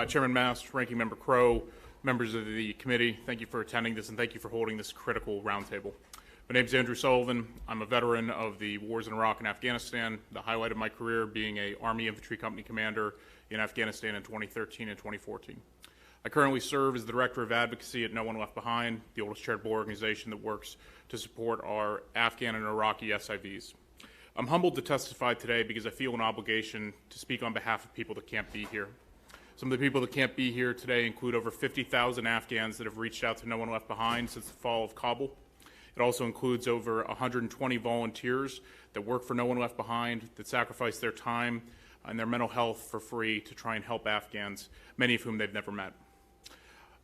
Chairman Mast, Ranking Member Crow, members of the committee, thank you for attending this and thank you for holding this critical roundtable. My name is Andrew Sullivan. I'm a veteran of the wars in Iraq and Afghanistan, the highlight of my career being an Army Infantry Company commander in Afghanistan in 2013 and 2014. I currently serve as the Director of Advocacy at No One Left Behind, the oldest charitable organization that works to support our Afghan and Iraqi SIVs. I'm humbled to testify today because I feel an obligation to speak on behalf of people that can't be here. Some of the people that can't be here today include over 50,000 Afghans that have reached out to No One Left Behind since the fall of Kabul. It also includes over 120 volunteers that work for No One Left Behind, that sacrifice their time and their mental health for free to try and help Afghans, many of whom they've never met.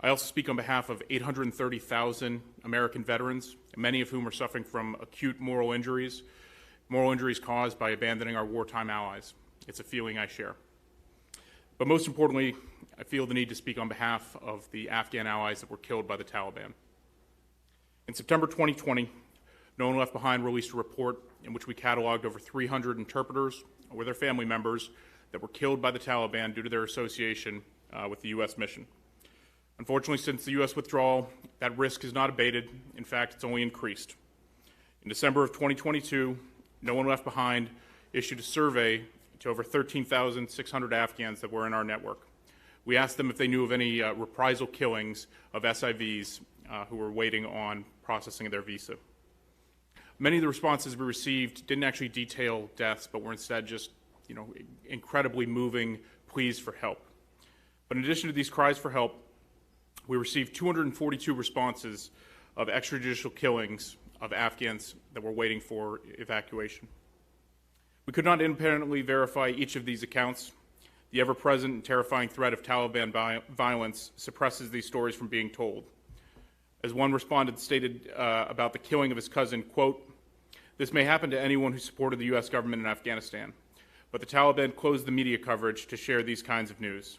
I also speak on behalf of 830,000 American veterans, many of whom are suffering from acute moral injuries caused by abandoning our wartime allies. It's a feeling I share. But most importantly, I feel the need to speak on behalf of the Afghan allies that were killed by the Taliban. In September 2020, No One Left Behind released a report in which we cataloged over 300 interpreters or their family members that were killed by the Taliban due to their association with the U.S. mission. Unfortunately, since the U.S. withdrawal, that risk has not abated. In fact, it's only increased. In December of 2022, No One Left Behind issued a survey to over 13,600 Afghans that were in our network. We asked them if they knew of any reprisal killings of SIVs who were waiting on processing of their visa. Many of the responses we received didn't actually detail deaths, but were instead just, incredibly moving pleas for help. But in addition to these cries for help, we received 242 responses of extrajudicial killings of Afghans that were waiting for evacuation. We could not independently verify each of these accounts. The ever-present and terrifying threat of Taliban violence suppresses these stories from being told. As one respondent stated about the killing of his cousin, quote, "This may happen to anyone who supported the U.S. government in Afghanistan, but the Taliban closed the media coverage to share these kinds of news."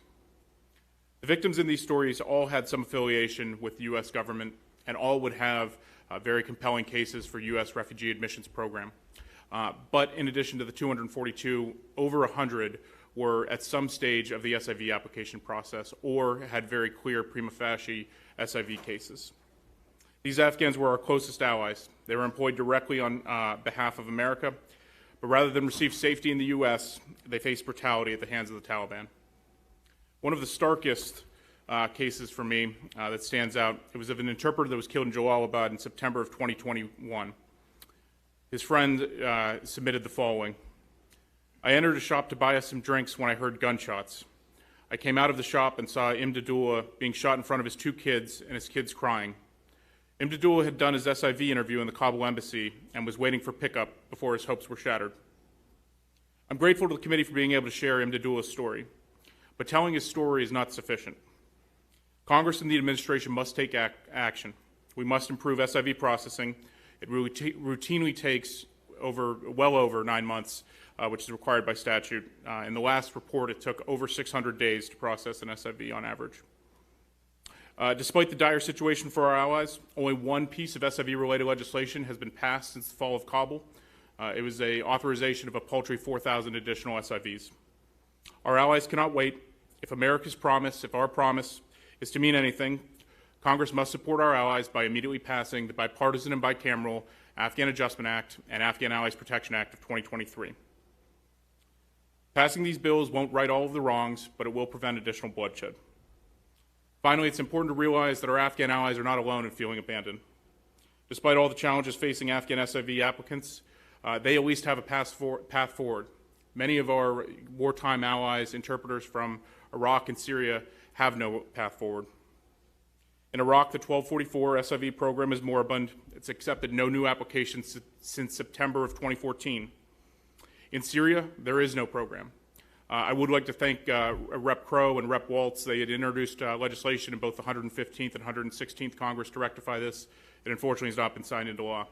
The victims in these stories all had some affiliation with the U.S. government, and all would have very compelling cases for U.S. refugee admissions program. But in addition to the 242, over 100 were at some stage of the SIV application process or had very clear prima facie SIV cases. These Afghans were our closest allies. They were employed directly on behalf of America, but rather than receive safety in the U.S., they faced brutality at the hands of the Taliban. One of the starkest cases for me that stands out, it was of an interpreter that was killed in Jalalabad in September of 2021. His friend submitted the following: "I entered a shop to buy us some drinks when I heard gunshots. I came out of the shop and saw Imdadullah being shot in front of his two kids and his kids crying. Imdadullah had done his SIV interview in the Kabul embassy and was waiting for pickup before his hopes were shattered. I'm grateful to the committee for being able to share Imdadullah's story, but telling his story is not sufficient. Congress and the administration must take action. We must improve SIV processing. It routinely takes well over 9 months, which is required by statute. In the last report, it took over 600 days to process an SIV on average. Despite the dire situation for our allies, only one piece of SIV-related legislation has been passed since the fall of Kabul. It was an authorization of a paltry 4,000 additional SIVs. Our allies cannot wait. If our promise is to mean anything, Congress must support our allies by immediately passing the bipartisan and bicameral Afghan Adjustment Act and Afghan Allies Protection Act of 2023. Passing these bills won't right all of the wrongs, but it will prevent additional bloodshed. Finally, it's important to realize that our Afghan allies are not alone in feeling abandoned. Despite all the challenges facing Afghan SIV applicants, they at least have a path forward. Many of our wartime allies, interpreters from Iraq and Syria, have no path forward. In Iraq, the 1244 SIV program is moribund. It's accepted no new applications since September of 2014. In Syria, there is no program. I would like to thank Rep. Crow and Rep. Waltz. They had introduced legislation in both the 115th and 116th Congress to rectify this. It unfortunately has not been signed into law.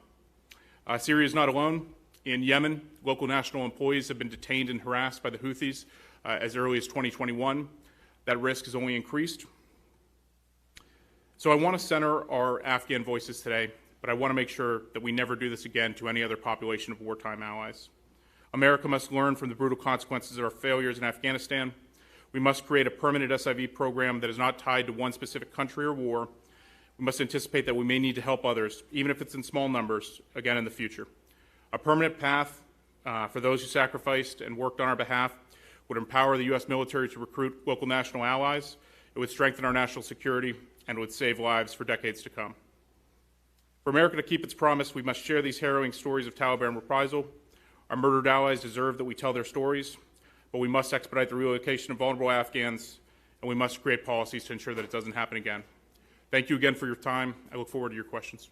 Syria is not alone. In Yemen, local national employees have been detained and harassed by the Houthis as early as 2021. That risk has only increased. So I want to center our Afghan voices today, but I want to make sure that we never do this again to any other population of wartime allies. America must learn from the brutal consequences of our failures in Afghanistan. We must create a permanent SIV program that is not tied to one specific country or war. We must anticipate that we may need to help others, even if it's in small numbers, again in the future. A permanent path for those who sacrificed and worked on our behalf would empower the U.S. military to recruit local national allies. It would strengthen our national security and would save lives for decades to come. For America to keep its promise, we must share these harrowing stories of Taliban reprisal. Our murdered allies deserve that we tell their stories, but we must expedite the relocation of vulnerable Afghans, and we must create policies to ensure that it doesn't happen again. Thank you again for your time. I look forward to your questions.